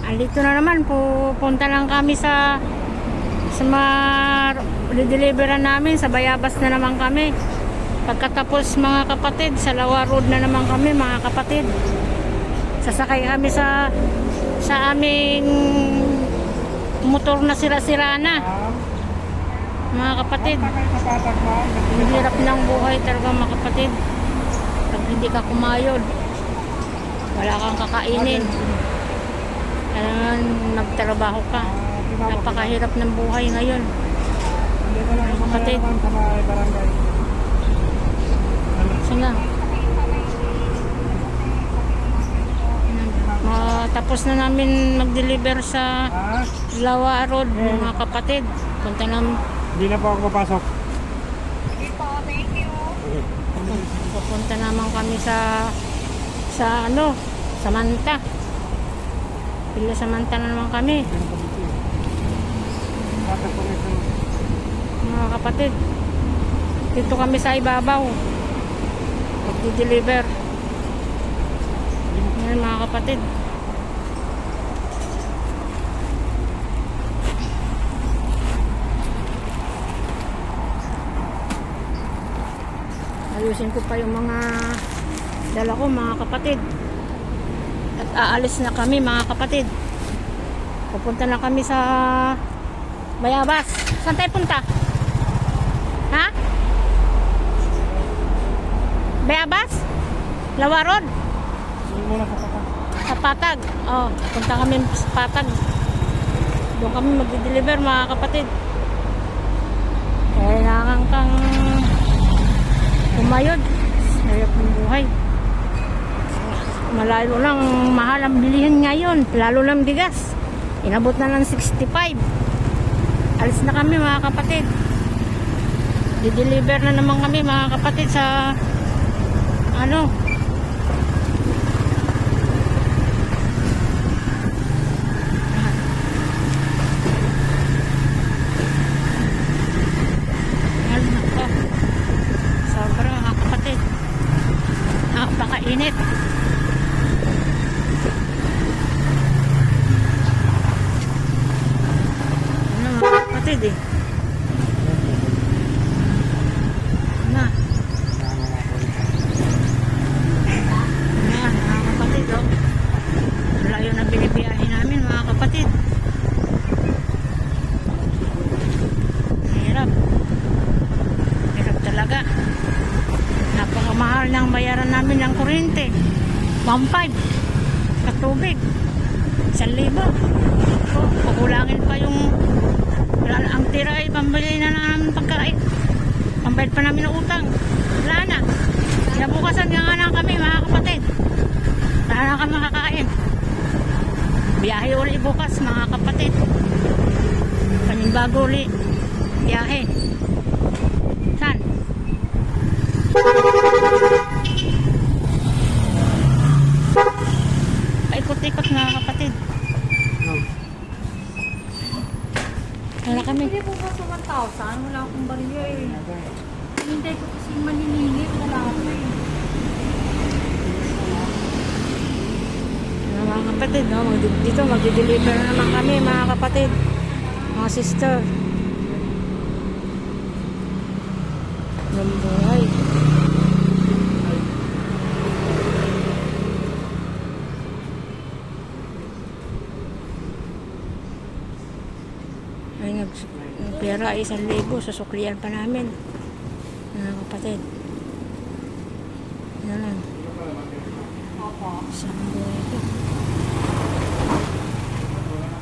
Andito na naman, pupunta lang kami sa deliveran namin, sa Bayabas na naman kami. Pagkatapos mga kapatid, sa Lawa Road na naman kami mga kapatid. Sasakay kami sa aming motor na sira-sira na. Mga kapatid, ang hirap ng buhay talaga mga kapatid. Pag hindi ka kumayod, wala kang kakainin. Kailangan magtrabaho ka. Napakahirap ng buhay ngayon. Mga kapatid. Sige. Tapos na namin mag-deliver sa Lawa Road mga kapatid. Punta namin. Hindi na po ako papasok. Pupunta naman kami sa Samanta. Pila Samanta na naman kami. Mga kapatid, dito kami sa ibabaw. Magdi-deliver. Ngayon mga kapatid. Ayusin ko pa yung mga dala ko mga kapatid. At aalis na kami mga kapatid. Pupunta na kami sa Bayabas. Saan tayo punta? Ha? Bayabas? Lawa Road? Sa Patag. Oh, punta kami sa Patag. Doon kami magdi-deliver mga kapatid. Kailangan kang kumayod. Sarap ng buhay. Malalo lang mahal ang bilihin ngayon. Lalo lang bigas. Inabot na ng 65. Alis na kami mga kapatid. Di-deliver na naman kami mga kapatid sa ano. Sobra mga kapatid. Napakainit. Ano mga kapatid eh. Na. Ayan mga kapatid oh. Layo na binibiyahin namin mga kapatid. Hirap. Hirap talaga. Napakamahal ng bayaran namin ng kuryente. 1,500 sa tubig. 1,000. Kukulangin pa yung ang tira ay pambili na namin pagkain. Pambayad pa namin ng utang. Wala na. Nabukasan nga lang kami mga kapatid. Wala na kami makakain. Biyahe uli bukas mga kapatid. Panimbago uli. Biyahe. Saan? Paikot-ikot mga kapatid. Wala kami. Hindi po ba sa 1,000? Wala akong bariya eh. Hindi ko kasi maniningit. Wala ako eh. Mga kapatid, no? Dito magdi-deliver na naman kami mga kapatid. Mga sister. Ng buhay. Ay, pera 1,000 susuklian pa namin mga kapatid. Yan lang. Isang buhay ito.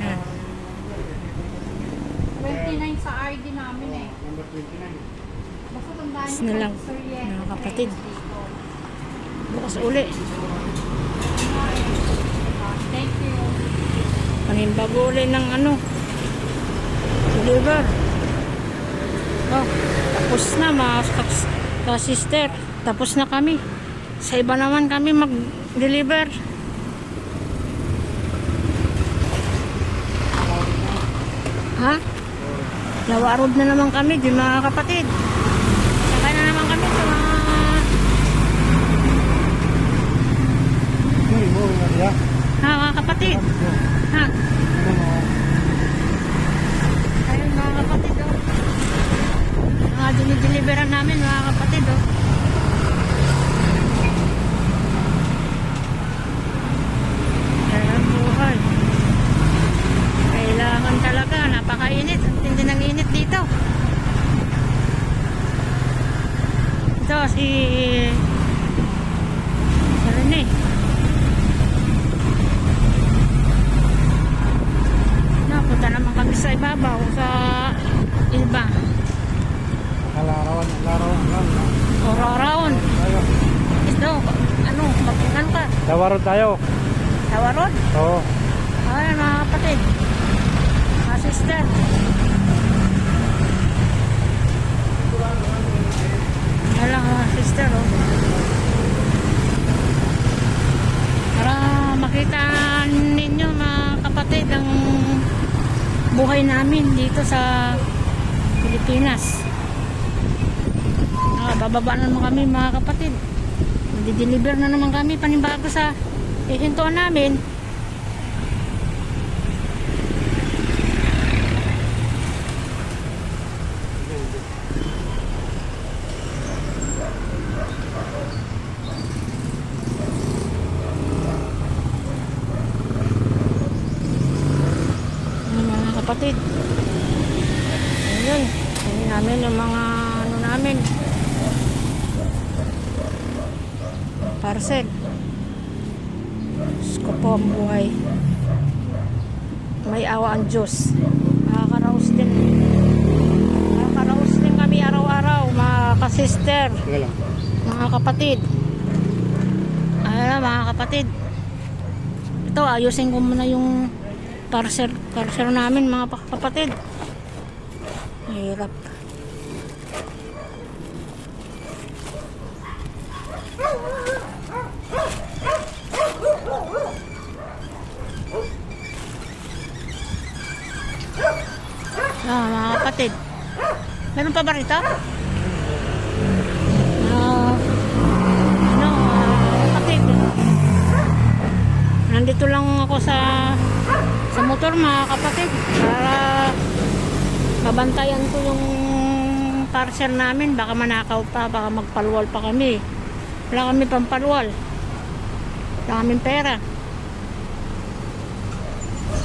Yan. 29 sa ID namin eh. Number 29. Basta tandaan Is niyo na lang, po, Sir Yen. mga kapatid. Bukas uli. Thank you. Panimbago uli ng ano. Deliver. Oh, tapos na mga sister. Tapos na kami. Sa iba naman kami mag-deliver. Ha? Lawa Road na naman kami, di mga kapatid. Sakay na naman kami sa mga... Ha, mga kapatid? Ha? ibabaw sa iba. Larawan lang. Oraw-raon. Tayo. Ito, ano, magpungan ka. Lawarod tayo. Tawarod. Oo. Ay, mga kapatid. Mga sister. Wala mga sister, oh. Para makita ninyo mga kapatid ang buhay namin dito sa Pilipinas. Bababa na naman kami mga kapatid. Magdi-deliver na naman kami panibago sa ihintuan namin. Mga kapatid, ayun, hindi namin yung mga ano namin, parcel. Diyos ko po ang buhay, may awa ang Diyos. Nakakaraos din kami araw-araw mga kasister, Sige lang. mga kapatid. Ayan mga kapatid, ito ayusin ko muna yung parcel namin mga kapatid. Hirap. Mga kapatid, meron pa ba rito? Kapatid, nandito lang ako sa motor mga kapatid para mabantayan ko yung parcel namin. Baka manakaw pa, baka magpalwal pa kami. Wala kami pampalwal, wala kaming pera.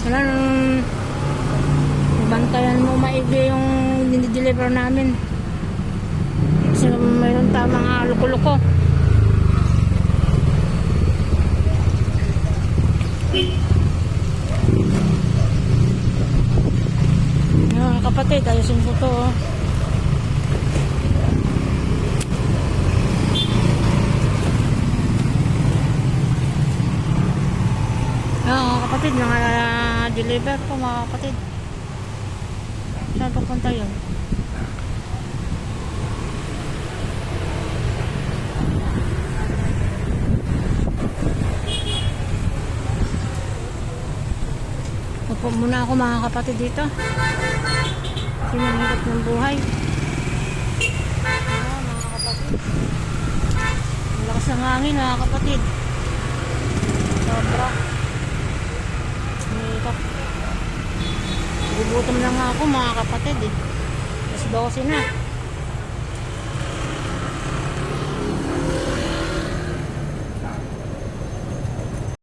Wala nang bantayan mo maigi yung dinideliver namin kasi mayroon ta mga luko-luko. Mga kapatid, ayusin ko to, oh. Mga kapatid, mga deliver po mga kapatid. Saan papunta yun? Upo muna ako mga kapatid dito. Kasi mahirap ng buhay. Mga kapatid. Ang lakas ng hangin mga kapatid. Sobra. Mahirap. Gugutom na nga ako mga kapatid, eh. Alas 12 na.